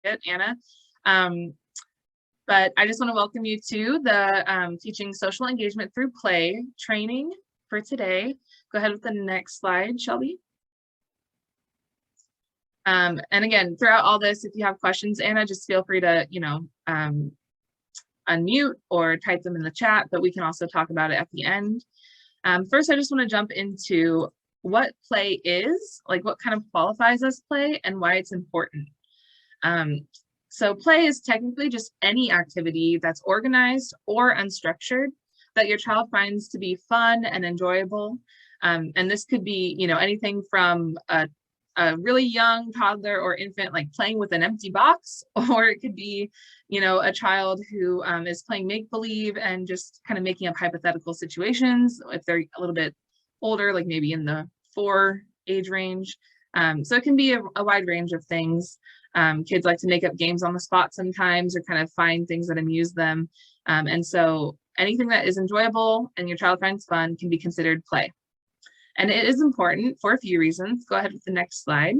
it, Anna. Um, but I just want to welcome you to the Teaching Social Engagement Through Play training for today. Go ahead with the next slide, Shelby. And again, throughout all this, if you have questions, Anna, just feel free to, unmute or type them in the chat, but we can also talk about it at the end. First, I just want to jump into what play is, like what kind of qualifies as play and why it's important. So play is technically just any activity that's organized or unstructured that your child finds to be fun and enjoyable. And this could be, anything from a really young toddler or infant, like playing with an empty box, or it could be, a child who is playing make-believe and just kind of making up hypothetical situations if they're a little bit older, like maybe in the 4 age range. So it can be a wide range of things. Kids like to make up games on the spot sometimes, or kind of find things that amuse them. And so anything that is enjoyable and your child finds fun can be considered play. And it is important for a few reasons. Go ahead with the next slide.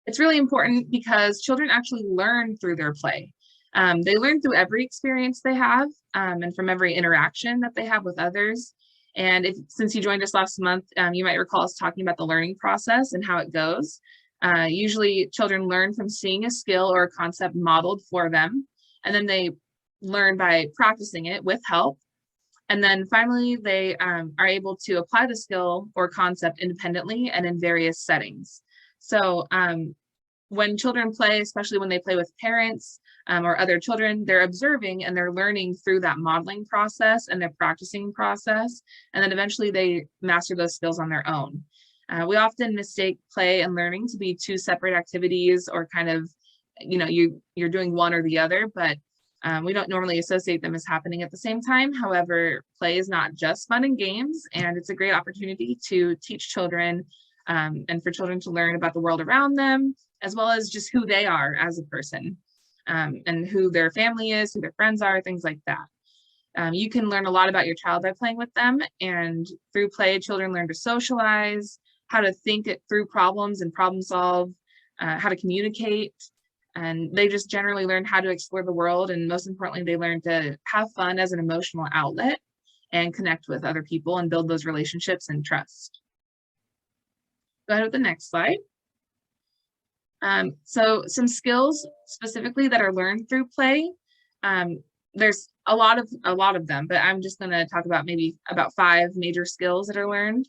It's really important because children actually learn through their play. They learn through every experience they have, and from every interaction that they have with others. And since you joined us last month, you might recall us talking about the learning process and how it goes. Usually children learn from seeing a skill or a concept modeled for them, and then they learn by practicing it with help. And then finally, they are able to apply the skill or concept independently and in various settings. So when children play, especially when they play with parents or other children, they're observing and they're learning through that modeling process and their practicing process. And then eventually they master those skills on their own. We often mistake play and learning to be 2 separate activities, or kind of, you're doing one or the other, but we don't normally associate them as happening at the same time. However, play is not just fun and games, and it's a great opportunity to teach children and for children to learn about the world around them, as well as just who they are as a person, and who their family is, who their friends are, things like that. You can learn a lot about your child by playing with them, and through play, children learn to socialize, how to think it through problems and problem solve, how to communicate, and they just generally learn how to explore the world. And most importantly, they learn to have fun as an emotional outlet and connect with other people and build those relationships and trust. Go ahead with the next slide. So some skills specifically that are learned through play. There's a lot of them, but I'm just going to talk about maybe about 5 major skills that are learned.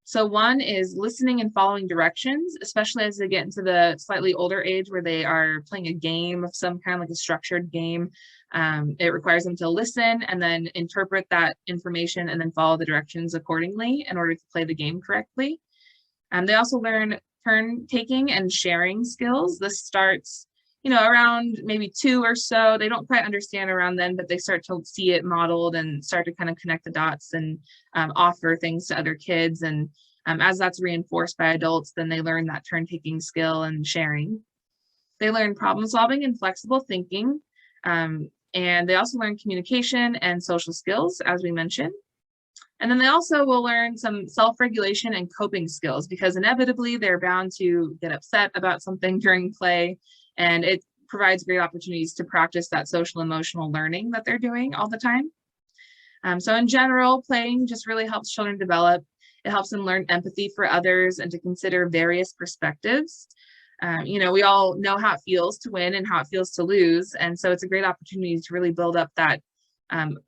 So one is listening and following directions, especially as they get into the slightly older age where they are playing a game of some kind, like a structured game. It requires them to listen and then interpret that information and then follow the directions accordingly in order to play the game correctly. They also learn turn taking and sharing skills. This starts, around maybe 2 or so. They don't quite understand around then, but they start to see it modeled and start to kind of connect the dots and offer things to other kids. And as that's reinforced by adults, then they learn that turn-taking skill and sharing. They learn problem solving and flexible thinking. And they also learn communication and social skills, as we mentioned. And then they also will learn some self-regulation and coping skills, because inevitably they're bound to get upset about something during play. And it provides great opportunities to practice that social emotional learning that they're doing all the time. So in general, playing just really helps children develop. It helps them learn empathy for others and to consider various perspectives. We all know how it feels to win and how it feels to lose. And so it's a great opportunity to really build up that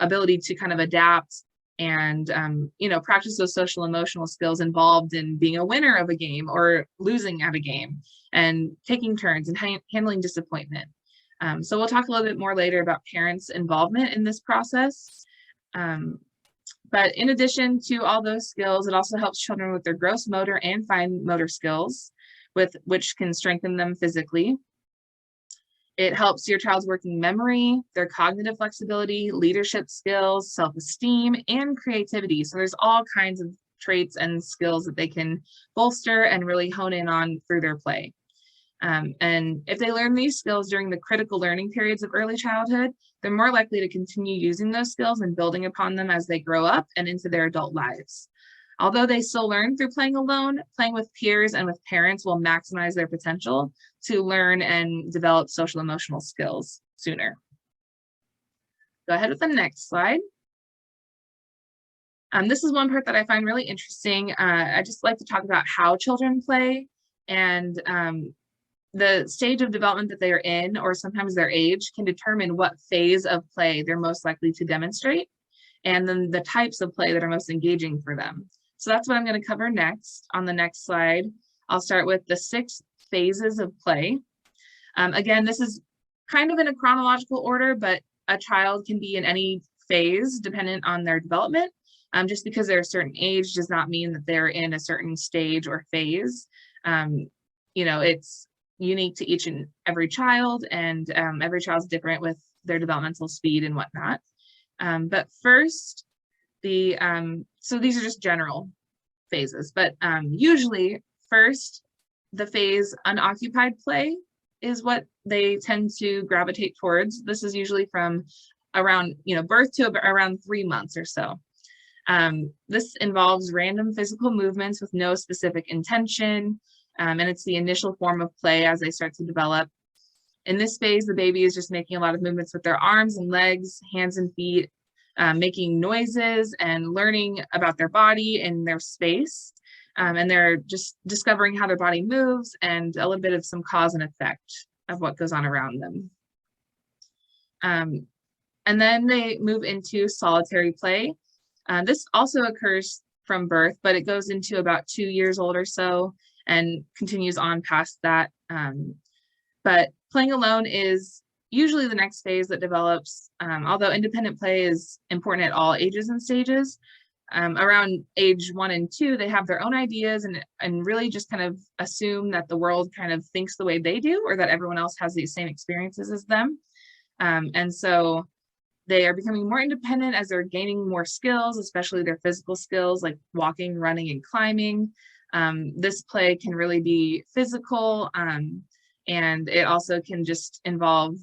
ability to kind of adapt and, practice those social emotional skills involved in being a winner of a game or losing at a game, and taking turns and handling disappointment. So we'll talk a little bit more later about parents' involvement in this process. But in addition to all those skills, it also helps children with their gross motor and fine motor skills, which can strengthen them physically. It helps your child's working memory, their cognitive flexibility, leadership skills, self-esteem, and creativity. So there's all kinds of traits and skills that they can bolster and really hone in on through their play. And if they learn these skills during the critical learning periods of early childhood, they're more likely to continue using those skills and building upon them as they grow up and into their adult lives. Although they still learn through playing alone, playing with peers and with parents will maximize their potential to learn and develop social emotional skills sooner. Go ahead with the next slide. This is one part that I find really interesting. I just like to talk about how children play and the stage of development that they are in, or sometimes their age, can determine what phase of play they're most likely to demonstrate, and then the types of play that are most engaging for them. So that's what I'm going to cover next. On the next slide, I'll start with the 6 phases of play. Again, this is kind of in a chronological order, but a child can be in any phase dependent on their development. Just because they're a certain age does not mean that they're in a certain stage or phase. You know, it's unique to each and every child, and every child's different with their developmental speed and whatnot. But first, so these are just general phases, but usually first, the phase unoccupied play is what they tend to gravitate towards. This is usually from around, birth to around 3 months or so. This involves random physical movements with no specific intention, and it's the initial form of play as they start to develop. In this phase, the baby is just making a lot of movements with their arms and legs, hands and feet, making noises and learning about their body and their space. And they're just discovering how their body moves and a little bit of some cause and effect of what goes on around them. And then they move into solitary play. This also occurs from birth, but it goes into about 2 years old or so and continues on past that. But playing alone is usually the next phase that develops, although independent play is important at all ages and stages. Around age 1 and 2, they have their own ideas and really just kind of assume that the world kind of thinks the way they do, or that everyone else has these same experiences as them. And so they are becoming more independent as they're gaining more skills, especially their physical skills like walking, running, and climbing. This play can really be physical, and it also can just involve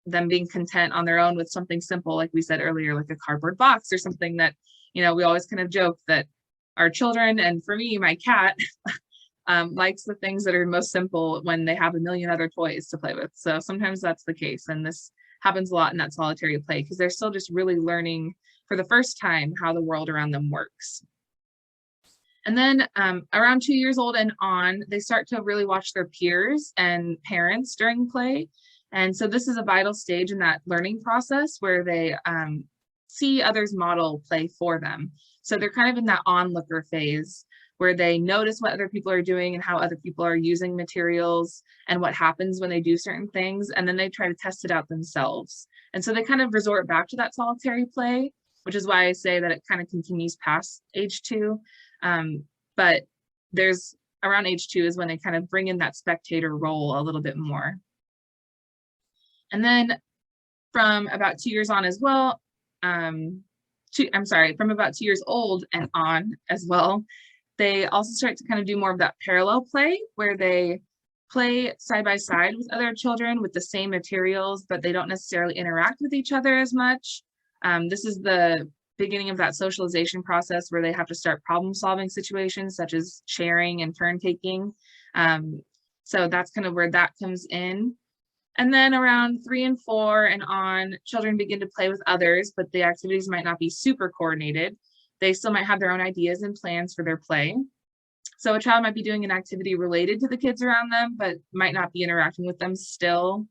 them being content on their own with something simple, like we said earlier, like a cardboard box or something that, we always kind of joke that our children, and for me, my cat, likes the things that are most simple when they have a million other toys to play with. So sometimes that's the case. And this happens a lot in that solitary play because they're still just really learning for the first time how the world around them works. And then around 2 years old and on, they start to really watch their peers and parents during play. And so this is a vital stage in that learning process where they see others model play for them. So they're kind of in that onlooker phase where they notice what other people are doing and how other people are using materials and what happens when they do certain things. And then they try to test it out themselves. And so they kind of resort back to that solitary play, which is why I say that it kind of continues past age 2. But there's around age 2 is when they kind of bring in that spectator role a little bit more. And then from about 2 years on as well, from about 2 years old and on as well, they also start to kind of do more of that parallel play where they play side by side with other children with the same materials, but they don't necessarily interact with each other as much. This is the beginning of that socialization process where they have to start problem solving situations such as sharing and turn taking. So that's kind of where that comes in. And then around 3 and 4 and on, children begin to play with others, but the activities might not be super coordinated. They still might have their own ideas and plans for their play. So a child might be doing an activity related to the kids around them, but might not be interacting with them still.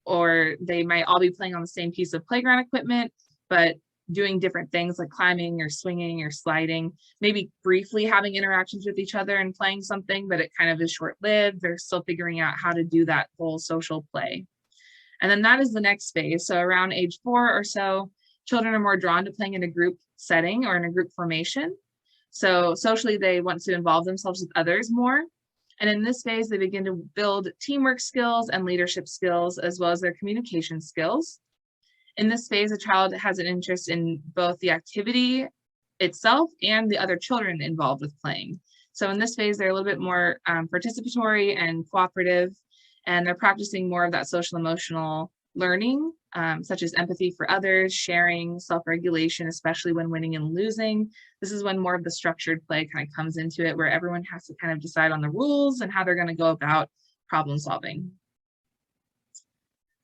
Or they might all be playing on the same piece of playground equipment, but doing different things like climbing or swinging or sliding, maybe briefly having interactions with each other and playing something, but it kind of is short-lived. They're still figuring out how to do that whole social play. And then that is the next phase. So around age 4 or so, children are more drawn to playing in a group setting or in a group formation. So socially, they want to involve themselves with others more. And in this phase, they begin to build teamwork skills and leadership skills, as well as their communication skills. In this phase, a child has an interest in both the activity itself and the other children involved with playing. So in this phase, they're a little bit more participatory and cooperative, and they're practicing more of that social emotional learning such as empathy for others, sharing, self-regulation, especially when winning and losing. This is when more of the structured play kind of comes into it, where everyone has to kind of decide on the rules and how they're going to go about problem solving.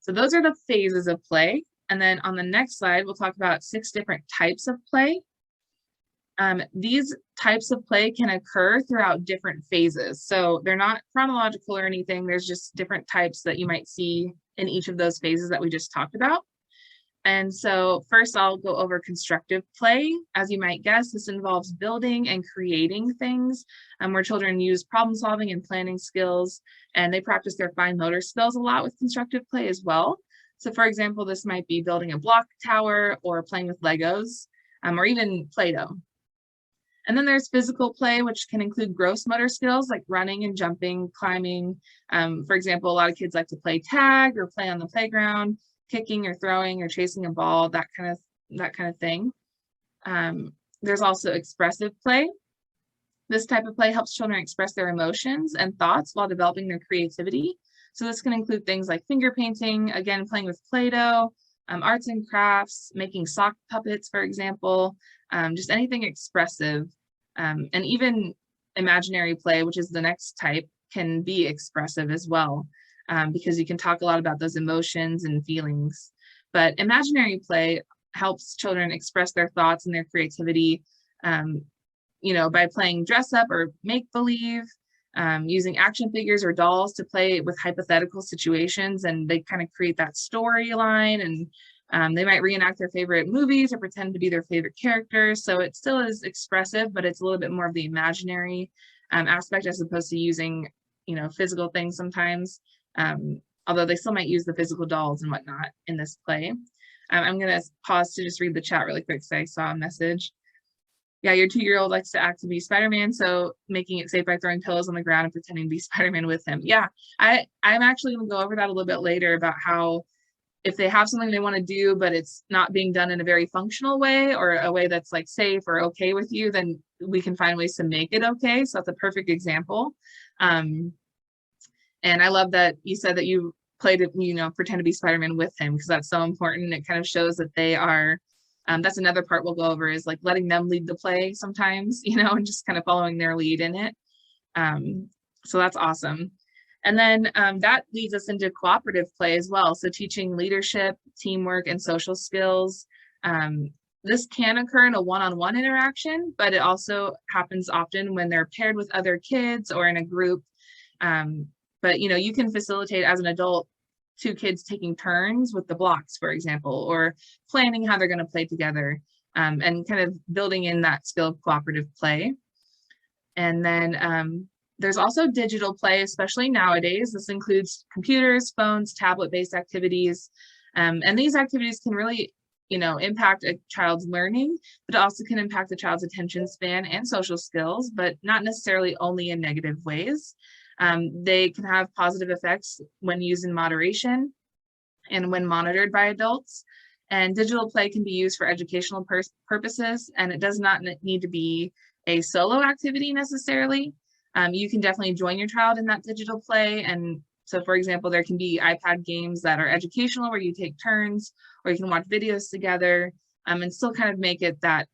So those are the phases of play. And then on the next slide, we'll talk about 6 different types of play. These types of play can occur throughout different phases. So they're not chronological or anything. There's just different types that you might see in each of those phases that we just talked about. And so first I'll go over constructive play. As you might guess, this involves building and creating things, where children use problem solving and planning skills, and they practice their fine motor skills a lot with constructive play as well. So for example, this might be building a block tower or playing with Legos, or even Play-Doh. And then there's physical play, which can include gross motor skills like running and jumping, climbing. For example, a lot of kids like to play tag or play on the playground, kicking or throwing or chasing a ball, that kind of thing. There's also expressive play. This type of play helps children express their emotions and thoughts while developing their creativity. So this can include things like finger painting, again, playing with Play-Doh, arts and crafts, making sock puppets, for example, just anything expressive. And even imaginary play, which is the next type, can be expressive as well, because you can talk a lot about those emotions and feelings. But imaginary play helps children express their thoughts and their creativity, by playing dress up or make believe, using action figures or dolls to play with hypothetical situations, and they kind of create that storyline, and they might reenact their favorite movies or pretend to be their favorite characters. So it still is expressive, but it's a little bit more of the imaginary aspect as opposed to using, physical things sometimes, although they still might use the physical dolls and whatnot in this play. I'm going to pause to just read the chat really quick because I saw a message. Yeah, your 2-year-old likes to act to be Spider-Man, so making it safe by throwing pillows on the ground and pretending to be Spider-Man with him. Yeah, I'm actually going to go over that a little bit later about how if they have something they want to do, but it's not being done in a very functional way or a way that's like safe or okay with you, then we can find ways to make it okay. So that's a perfect example. And I love that you said that you played it, pretend to be Spider-Man with him, because that's so important. It kind of shows that they are, that's another part we'll go over, is like letting them lead the play sometimes, and just kind of following their lead in it. So that's awesome. And then that leads us into cooperative play as well. So teaching leadership, teamwork, and social skills. This can occur in a one-on-one interaction, but it also happens often when they're paired with other kids or in a group. But you can facilitate as an adult 2 kids taking turns with the blocks, for example, or planning how they're going to play together, and kind of building in that skill of cooperative play. And then there's also digital play, especially nowadays. This includes computers, phones, tablet-based activities. And these activities can really, impact a child's learning, but also can impact the child's attention span and social skills, but not necessarily only in negative ways. They can have positive effects when used in moderation and when monitored by adults. And digital play can be used for educational purposes, and it does not need to be a solo activity necessarily. You can definitely join your child in that digital play. And so, for example, there can be iPad games that are educational where you take turns, or you can watch videos together, and still kind of make it that,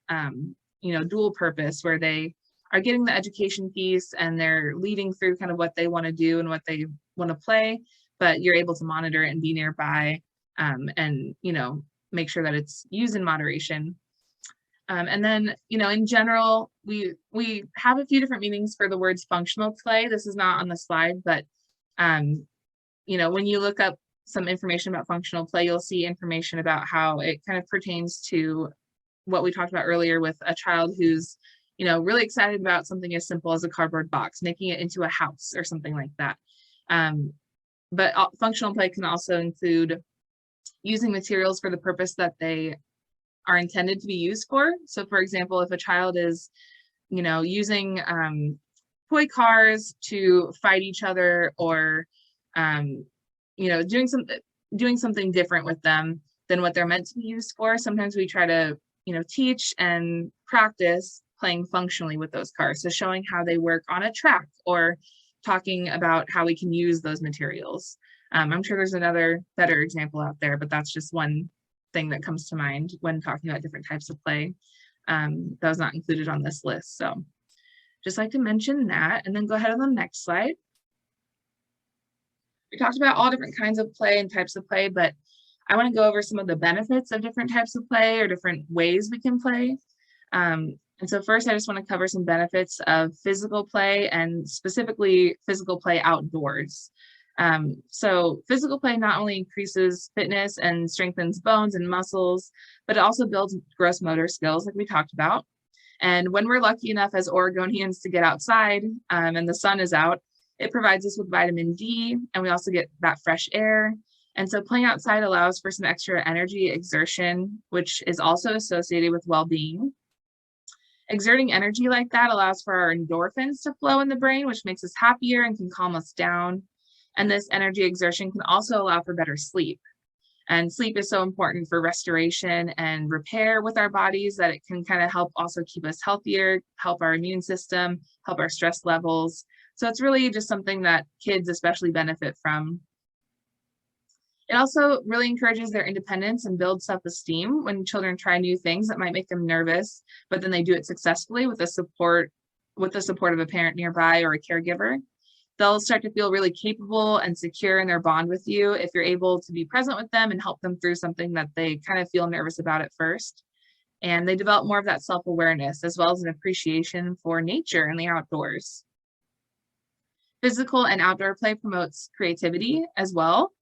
dual purpose where they are getting the education piece and they're leading through kind of what they want to do and what they want to play, but you're able to monitor it and be nearby, and, make sure that it's used in moderation. And then, in general, we have a few different meanings for the words functional play. This is not on the slide, but, when you look up some information about functional play, you'll see information about how it kind of pertains to what we talked about earlier with a child who's, really excited about something as simple as a cardboard box, making it into a house or something like that. But functional play can also include using materials for the purpose that they are intended to be used for. So for example, if a child is, using toy cars to fight each other, or, doing something different with them than what they're meant to be used for, sometimes we try to, teach and practice playing functionally with those cars. So showing how they work on a track, or talking about how we can use those materials. I'm sure there's another better example out there, but that's just one thing that comes to mind when talking about different types of play that was not included on this list. So just like to mention that, and then go ahead on the next slide. We talked about all different kinds of play and types of play, but I want to go over some of the benefits of different types of play or different ways we can play. And so first, I just want to cover some benefits of physical play and specifically physical play outdoors. So physical play not only increases fitness and strengthens bones and muscles, but it also builds gross motor skills like we talked about. And when we're lucky enough as Oregonians to get outside and the sun is out, it provides us with vitamin D, and we also get that fresh air. And so playing outside allows for some extra energy exertion, which is also associated with well-being. Exerting energy like that allows for our endorphins to flow in the brain, which makes us happier and can calm us down. And this energy exertion can also allow for better sleep. And sleep is so important for restoration and repair with our bodies that it can kind of help also keep us healthier, help our immune system, help our stress levels. So it's really just something that kids especially benefit from. It also really encourages their independence and builds self-esteem when children try new things that might make them nervous, but then they do it successfully with the support of a parent nearby or a caregiver. They'll start to feel really capable and secure in their bond with you if you're able to be present with them and help them through something that they kind of feel nervous about at first. And they develop more of that self-awareness as well as an appreciation for nature and the outdoors. Physical and outdoor play promotes creativity as well,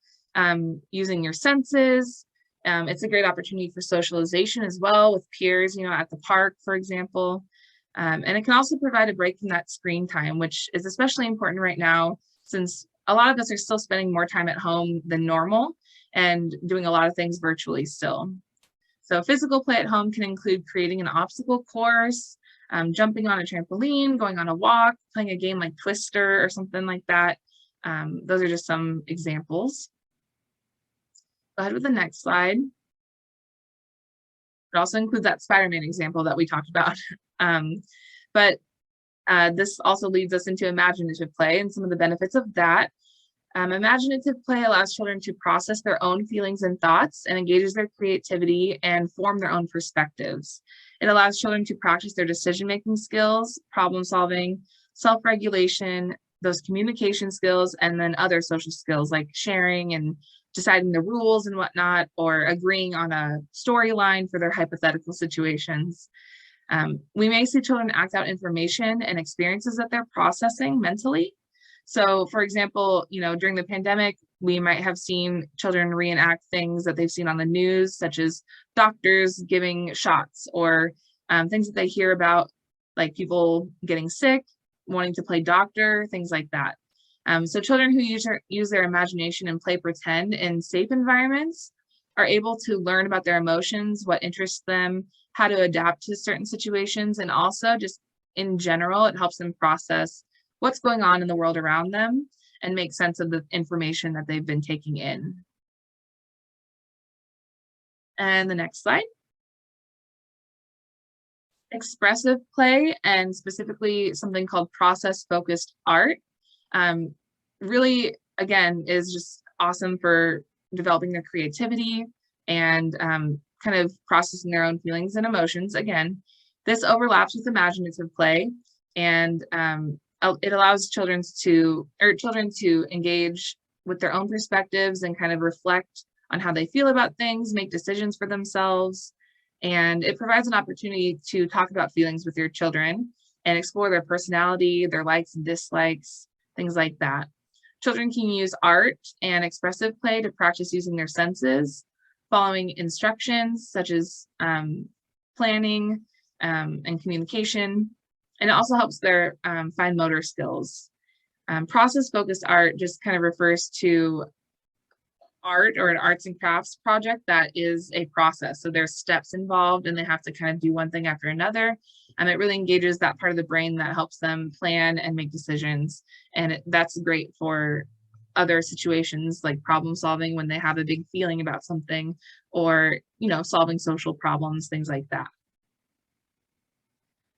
using your senses. It's a great opportunity for socialization as well with peers, at the park, for example. And it can also provide a break from that screen time, which is especially important right now, since a lot of us are still spending more time at home than normal and doing a lot of things virtually still. So physical play at home can include creating an obstacle course, jumping on a trampoline, going on a walk, playing a game like Twister or something like that. Those are just some examples. Go ahead with the next slide. It also includes that Spider-Man example that we talked about. But this also leads us into imaginative play and some of the benefits of that. Imaginative play allows children to process their own feelings and thoughts and engages their creativity and form their own perspectives. It allows children to practice their decision-making skills, problem solving, self-regulation, those communication skills, and then other social skills like sharing and deciding the rules and whatnot, or agreeing on a storyline for their hypothetical situations. We may see children act out information and experiences that they're processing mentally. So for example, during the pandemic, we might have seen children reenact things that they've seen on the news, such as doctors giving shots or things that they hear about, like people getting sick, wanting to play doctor, things like that. So children who use their imagination and play pretend in safe environments are able to learn about their emotions, what interests them, how to adapt to certain situations, and also just in general, it helps them process what's going on in the world around them and make sense of the information that they've been taking in. And the next slide. Expressive play, and specifically something called process-focused art, really, again, is just awesome for developing their creativity and kind of processing their own feelings and emotions. Again, this overlaps with imaginative play, and it allows children to engage with their own perspectives and kind of reflect on how they feel about things, make decisions for themselves. And it provides an opportunity to talk about feelings with your children and explore their personality, their likes and dislikes, things like that. Children can use art and expressive play to practice using their senses, following instructions such as planning and communication. And it also helps their fine motor skills. Process-focused art just kind of refers to art or an arts and crafts project that is a process. So there's steps involved and they have to kind of do one thing after another. And it really engages that part of the brain that helps them plan and make decisions. And that's great for other situations like problem solving when they have a big feeling about something, or, solving social problems, things like that.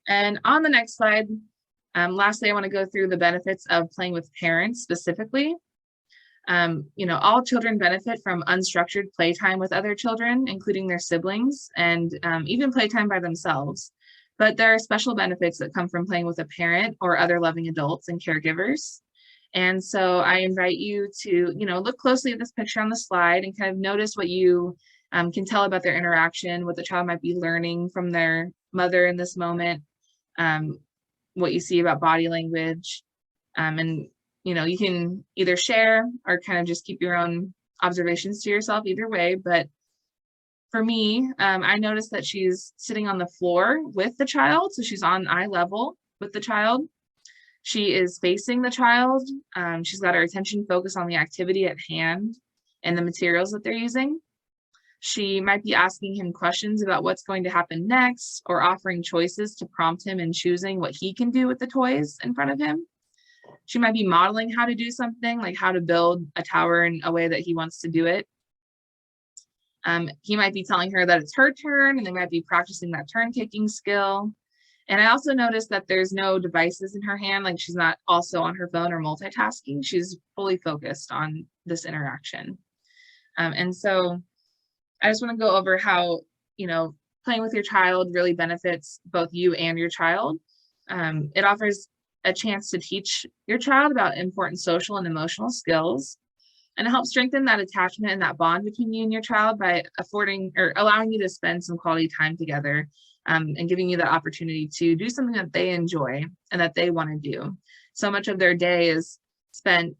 And on the next slide, lastly, I want to go through the benefits of playing with parents specifically. All children benefit from unstructured playtime with other children, including their siblings, and even playtime by themselves. But there are special benefits that come from playing with a parent or other loving adults and caregivers. And so I invite you to, look closely at this picture on the slide and kind of notice what you can tell about their interaction, what the child might be learning from their mother in this moment, what you see about body language, and you can either share or kind of just keep your own observations to yourself either way. But for me, I noticed that she's sitting on the floor with the child. So she's on eye level with the child. She is facing the child. She's got her attention focused on the activity at hand and the materials that they're using. She might be asking him questions about what's going to happen next, or offering choices to prompt him in choosing what he can do with the toys in front of him. She might be modeling how to do something, like how to build a tower in a way that he wants to do it. He might be telling her that it's her turn, and they might be practicing that turn-taking skill. And I also noticed that there's no devices in her hand, like she's not also on her phone or multitasking. She's fully focused on this interaction. And so I just want to go over how, playing with your child really benefits both you and your child. It offers a chance to teach your child about important social and emotional skills, and it helps strengthen that attachment and that bond between you and your child by affording or allowing you to spend some quality time together, and giving you the opportunity to do something that they enjoy and that they want to do. So much of their day is spent,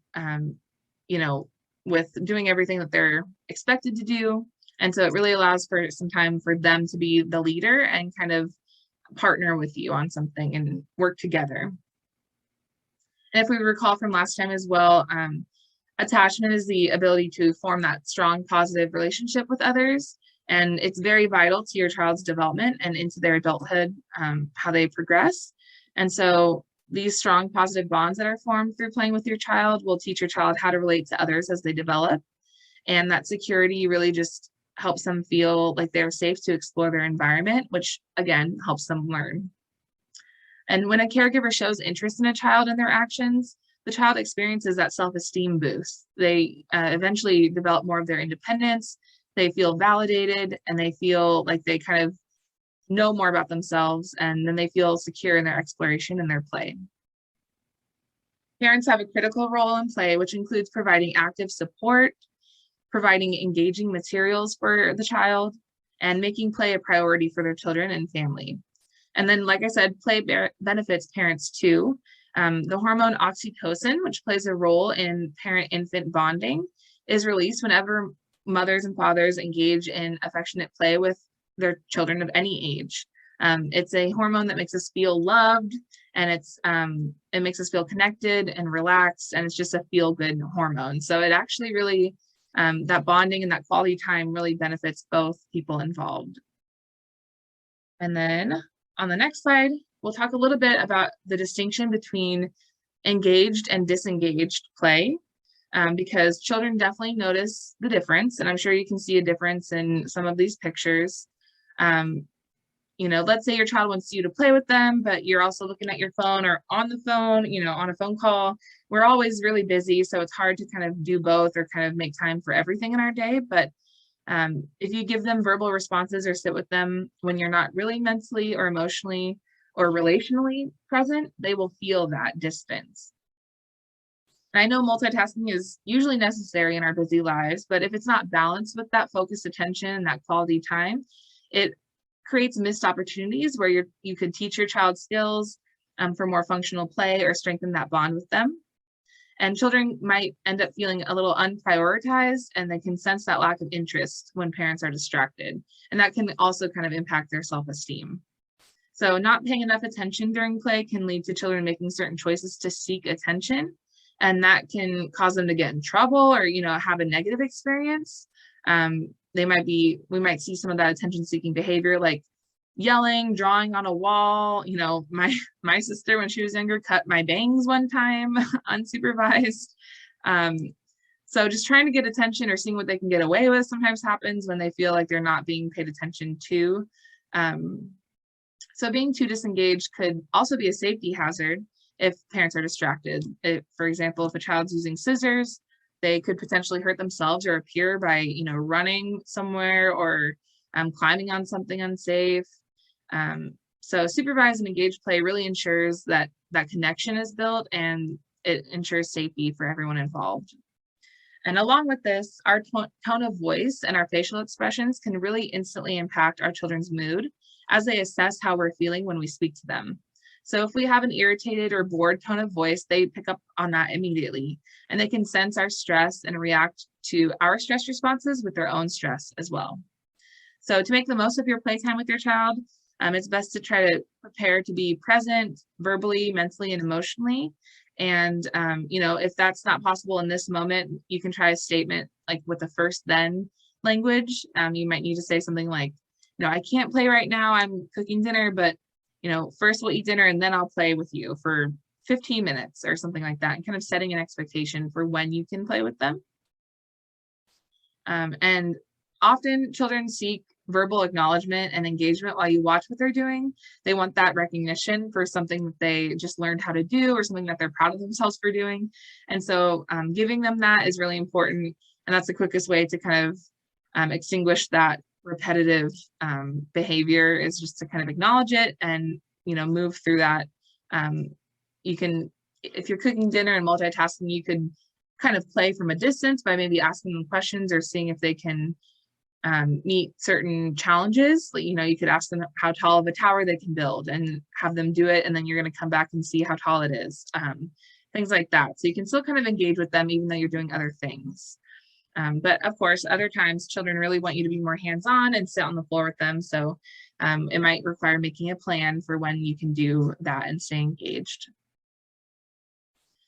with doing everything that they're expected to do. And so it really allows for some time for them to be the leader and kind of partner with you on something and work together. And if we recall from last time as well, attachment is the ability to form that strong, positive relationship with others. And it's very vital to your child's development and into their adulthood, how they progress. And so these strong, positive bonds that are formed through playing with your child will teach your child how to relate to others as they develop. And that security really just helps them feel like they're safe to explore their environment, which again helps them learn. And when a caregiver shows interest in a child and their actions, the child experiences that self-esteem boost. They eventually develop more of their independence, they feel validated, and they feel like they kind of know more about themselves, and then they feel secure in their exploration and their play. Parents have a critical role in play, which includes providing active support, providing engaging materials for the child, and making play a priority for their children and family. And then, like I said, play benefits parents too. The hormone oxytocin, which plays a role in parent-infant bonding, is released whenever mothers and fathers engage in affectionate play with their children of any age. It's a hormone that makes us feel loved, and it makes us feel connected and relaxed, and it's just a feel-good hormone. So it actually really, that bonding and that quality time really benefits both people involved. And then on the next slide, we'll talk a little bit about the distinction between engaged and disengaged play, because children definitely notice the difference, and I'm sure you can see a difference in some of these pictures. Let's say your child wants you to play with them, but you're also looking at your phone or on the phone, on a phone call. We're always really busy, so it's hard to kind of do both or kind of make time for everything in our day. But if you give them verbal responses or sit with them when you're not really mentally or emotionally or relationally present, they will feel that distance. And I know multitasking is usually necessary in our busy lives, but if it's not balanced with that focused attention and that quality time, it creates missed opportunities where you could teach your child skills for more functional play or strengthen that bond with them. And children might end up feeling a little unprioritized, and they can sense that lack of interest when parents are distracted. And that can also kind of impact their self-esteem. So not paying enough attention during play can lead to children making certain choices to seek attention, and that can cause them to get in trouble or, have a negative experience. We might see some of that attention-seeking behavior, like yelling, drawing on a wall. My sister, when she was younger, cut my bangs one time unsupervised. So just trying to get attention or seeing what they can get away with sometimes happens when they feel like they're not being paid attention to. So being too disengaged could also be a safety hazard if parents are distracted. For example, if a child's using scissors, they could potentially hurt themselves or appear by, running somewhere or climbing on something unsafe. So supervised and engaged play really ensures that that connection is built, and it ensures safety for everyone involved. And along with this, our tone of voice and our facial expressions can really instantly impact our children's mood as they assess how we're feeling when we speak to them. So if we have an irritated or bored tone of voice, they pick up on that immediately, and they can sense our stress and react to our stress responses with their own stress as well. So to make the most of your playtime with your child, it's best to try to prepare to be present verbally, mentally, and emotionally. And, if that's not possible in this moment, you can try a statement like with the first then language. You might need to say something like, I can't play right now. I'm cooking dinner, but, first we'll eat dinner and then I'll play with you for 15 minutes or something like that, and kind of setting an expectation for when you can play with them. And often children seek verbal acknowledgement and engagement while you watch what they're doing. They want that recognition for something that they just learned how to do or something that they're proud of themselves for doing. And so giving them that is really important. And that's the quickest way to kind of extinguish that repetitive behavior, is just to kind of acknowledge it and, move through that. You can, if you're cooking dinner and multitasking, you could kind of play from a distance by maybe asking them questions or seeing if they can meet certain challenges. You could ask them how tall of a tower they can build and have them do it, and then you're going to come back and see how tall it is. Things like that. So you can still kind of engage with them even though you're doing other things. But of course, other times children really want you to be more hands-on and sit on the floor with them. So it might require making a plan for when you can do that and stay engaged.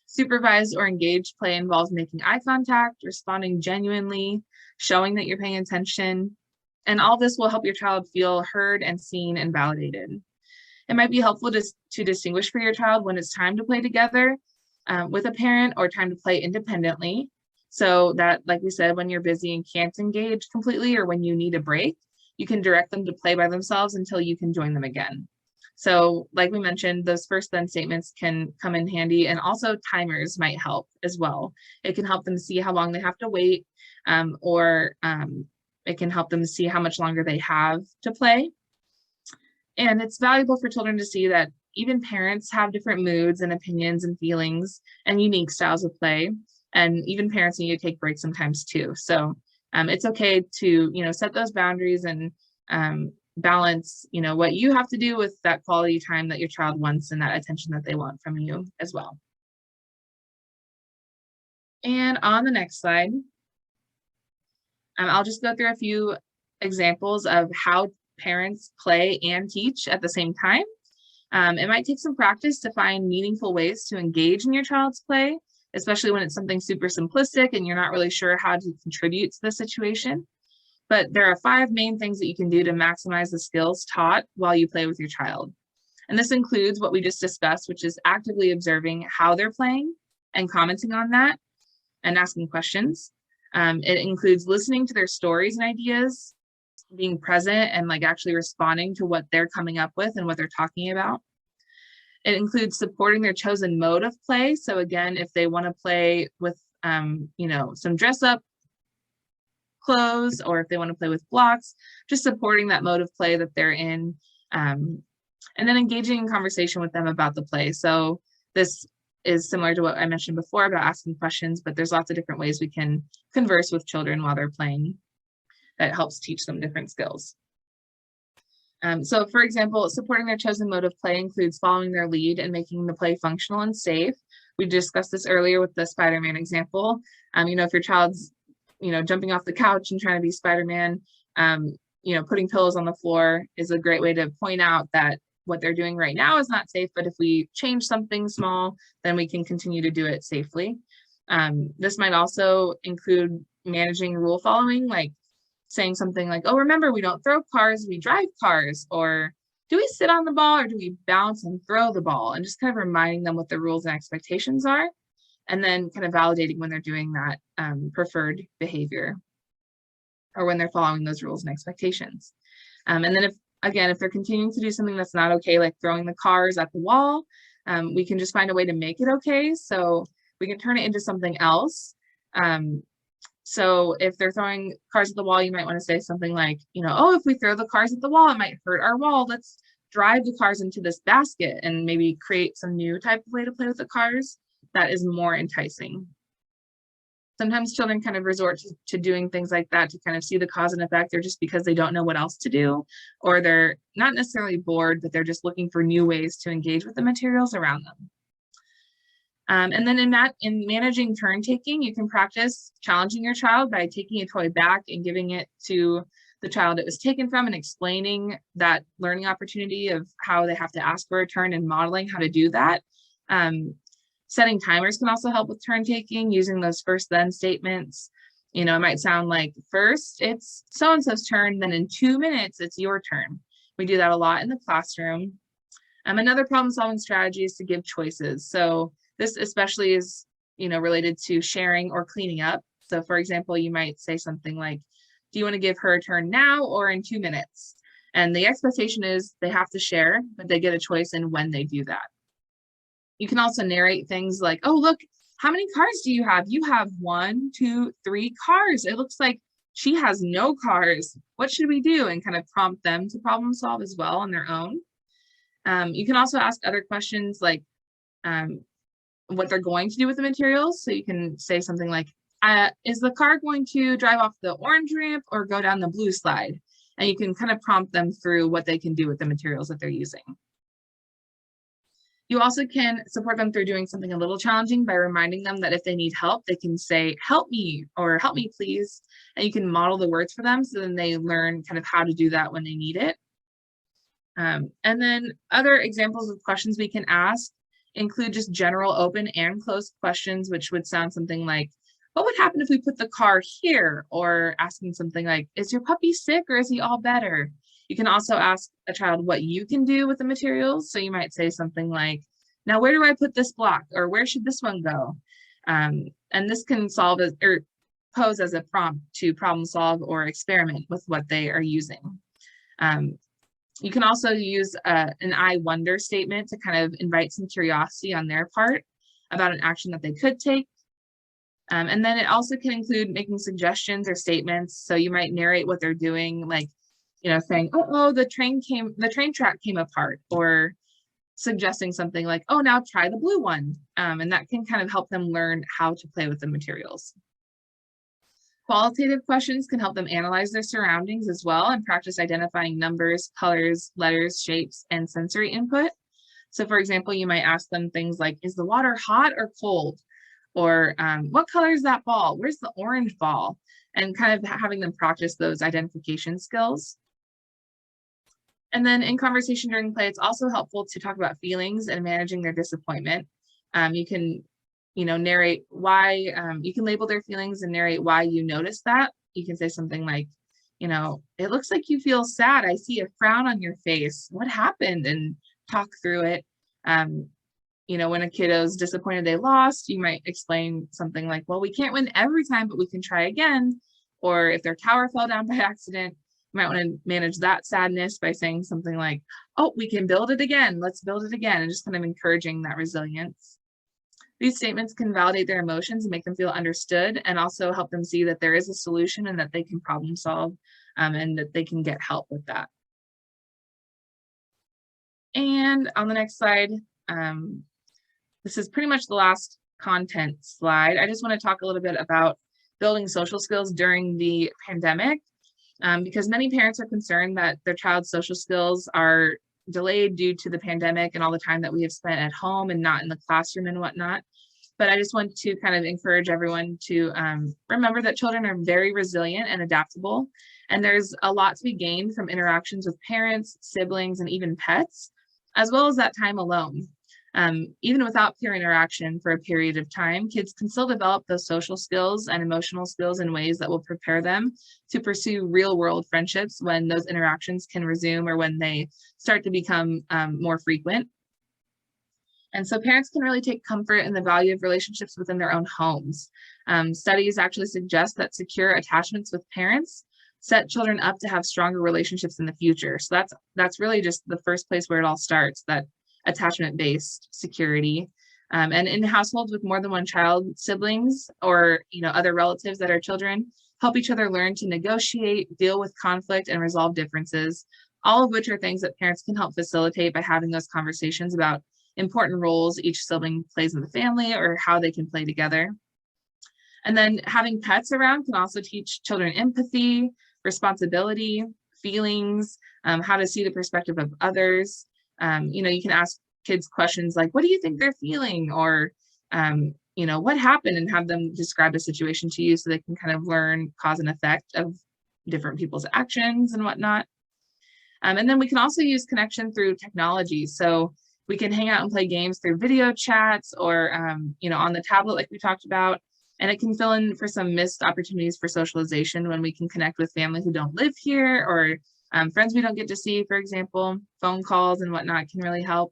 Supervised or engaged play involves making eye contact, responding genuinely, showing that you're paying attention, and all this will help your child feel heard and seen and validated. It might be helpful to distinguish for your child when it's time to play together with a parent or time to play independently, so that, like we said, when you're busy and can't engage completely or when you need a break, you can direct them to play by themselves until you can join them again. So like we mentioned, those first then statements can come in handy, and also timers might help as well. It can help them see how long they have to wait, or it can help them see how much longer they have to play. And it's valuable for children to see that even parents have different moods and opinions and feelings and unique styles of play. And even parents need to take breaks sometimes too. So it's okay to, set those boundaries and balance, what you have to do with that quality time that your child wants and that attention that they want from you as well. And on the next slide, I'll just go through a few examples of how parents play and teach at the same time. It might take some practice to find meaningful ways to engage in your child's play, especially when it's something super simplistic and you're not really sure how to contribute to the situation. But there are 5 main things that you can do to maximize the skills taught while you play with your child. And this includes what we just discussed, which is actively observing how they're playing and commenting on that and asking questions. It includes listening to their stories and ideas, being present and actually responding to what they're coming up with and what they're talking about. It includes supporting their chosen mode of play. So again, if they want to play with, some dress up clothes, or if they want to play with blocks, just supporting that mode of play that they're in, and then engaging in conversation with them about the play. So this is similar to what I mentioned before about asking questions, but there's lots of different ways we can converse with children while they're playing that helps teach them different skills. So for example, supporting their chosen mode of play includes following their lead and making the play functional and safe. We discussed this earlier with the Spider-Man example. If your child's jumping off the couch and trying to be Spider-Man, putting pillows on the floor is a great way to point out that what they're doing right now is not safe, but if we change something small, then we can continue to do it safely. This might also include managing rule following, like saying something like, oh, remember, we don't throw cars, we drive cars, or do we sit on the ball or do we bounce and throw the ball? And just kind of reminding them what the rules and expectations are, and then kind of validating when they're doing that preferred behavior or when they're following those rules and expectations. And then if they're continuing to do something that's not okay, like throwing the cars at the wall, we can just find a way to make it okay. So we can turn it into something else. So if they're throwing cars at the wall, you might want to say something like, oh, if we throw the cars at the wall, it might hurt our wall. Let's drive the cars into this basket, and maybe create some new type of way to play with the cars that is more enticing. Sometimes children kind of resort to doing things like that to kind of see the cause and effect, or just because they don't know what else to do, or they're not necessarily bored, but they're just looking for new ways to engage with the materials around them. And then in managing turn taking, you can practice challenging your child by taking a toy back and giving it to the child it was taken from, and explaining that learning opportunity of how they have to ask for a turn and modeling how to do that. Setting timers can also help with turn taking, using those first then statements. It might sound like, first it's so-and-so's turn, then in 2 minutes, it's your turn. We do that a lot in the classroom. Another problem solving strategy is to give choices. So this especially is, related to sharing or cleaning up. So for example, you might say something like, do you want to give her a turn now or in 2 minutes? And the expectation is they have to share, but they get a choice in when they do that. You can also narrate things like, oh, look, how many cars do you have? You have 1, 2, 3 cars. It looks like she has no cars. What should we do? And kind of prompt them to problem solve as well on their own. You can also ask other questions like what they're going to do with the materials. So you can say something like, is the car going to drive off the orange ramp or go down the blue slide? And you can kind of prompt them through what they can do with the materials that they're using. You also can support them through doing something a little challenging by reminding them that if they need help, they can say, help me, or help me please. And you can model the words for them, so then they learn kind of how to do that when they need it. And then other examples of questions we can ask include just general open and closed questions, which would sound something like, what would happen if we put the car here? Or asking something like, is your puppy sick or is he all better? You can also ask a child what you can do with the materials. So you might say something like, now where do I put this block? Or where should this one go? And this can pose as a prompt to problem solve or experiment with what they are using. You can also use an I wonder statement to kind of invite some curiosity on their part about an action that they could take. And then it also can include making suggestions or statements. So you might narrate what they're doing, like, saying, oh, the train track came apart, or suggesting something like, oh, now try the blue one. And that can kind of help them learn how to play with the materials. Qualitative questions can help them analyze their surroundings as well and practice identifying numbers, colors, letters, shapes, and sensory input. So for example, you might ask them things like, is the water hot or cold? Or what color is that ball? Where's the orange ball? And kind of having them practice those identification skills. And then in conversation during play, it's also helpful to talk about feelings and managing their disappointment. You can, narrate why, you can label their feelings and narrate why you noticed that. You can say something like, it looks like you feel sad. I see a frown on your face. What happened? And talk through it. When a kiddo's disappointed they lost, you might explain something like, well, we can't win every time, but we can try again. Or if their tower fell down by accident, you might want to manage that sadness by saying something like, oh, we can build it again. Let's build it again. And just kind of encouraging that resilience. These statements can validate their emotions and make them feel understood, and also help them see that there is a solution and that they can problem solve, and that they can get help with that. And on the next slide, this is pretty much the last content slide. I just want to talk a little bit about building social skills during the pandemic, because many parents are concerned that their child's social skills are delayed due to the pandemic and all the time that we have spent at home and not in the classroom and whatnot. But I just want to kind of encourage everyone to remember that children are very resilient and adaptable, and there's a lot to be gained from interactions with parents, siblings, and even pets, as well as that time alone. Even without peer interaction for a period of time, kids can still develop those social skills and emotional skills in ways that will prepare them to pursue real-world friendships when those interactions can resume, or when they start to become more frequent. And so parents can really take comfort in the value of relationships within their own homes. Studies actually suggest that secure attachments with parents set children up to have stronger relationships in the future. So that's really just the first place where it all starts, that attachment-based security. And in households with more than one child, siblings or other relatives that are children help each other learn to negotiate, deal with conflict, and resolve differences, all of which are things that parents can help facilitate by having those conversations about important roles each sibling plays in the family or how they can play together. And then having pets around can also teach children empathy, responsibility, feelings, how to see the perspective of others. You can ask kids questions like, what do you think they're feeling? Or, what happened, and have them describe a situation to you so they can kind of learn cause and effect of different people's actions and whatnot. And then we can also use connection through technology. So we can hang out and play games through video chats or, on the tablet, like we talked about. And it can fill in for some missed opportunities for socialization when we can connect with family who don't live here, or friends we don't get to see, for example. Phone calls and whatnot can really help.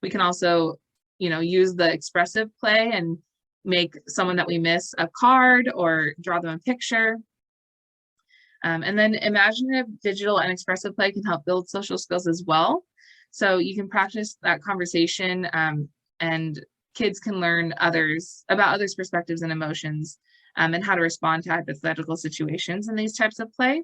We can also, use the expressive play and make someone that we miss a card or draw them a picture. And then imaginative, digital, and expressive play can help build social skills as well. So you can practice that conversation, and kids can learn about others' perspectives and emotions, and how to respond to hypothetical situations in these types of play.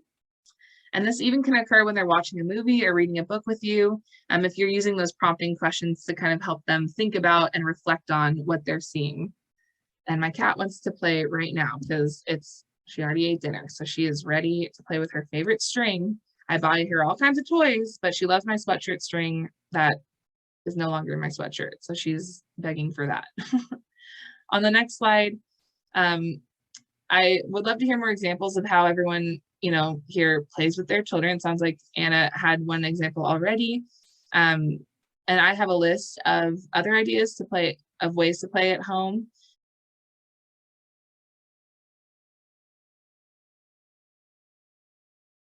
And this even can occur when they're watching a movie or reading a book with you, if you're using those prompting questions to kind of help them think about and reflect on what they're seeing. And my cat wants to play right now because she already ate dinner, so she is ready to play with her favorite string. I buy her all kinds of toys, but she loves my sweatshirt string that is no longer in my sweatshirt, so she's begging for that. On the next slide, I would love to hear more examples of how everyone here plays with their children. It sounds like Anna had one example already, and I have a list of other ideas of ways to play at home.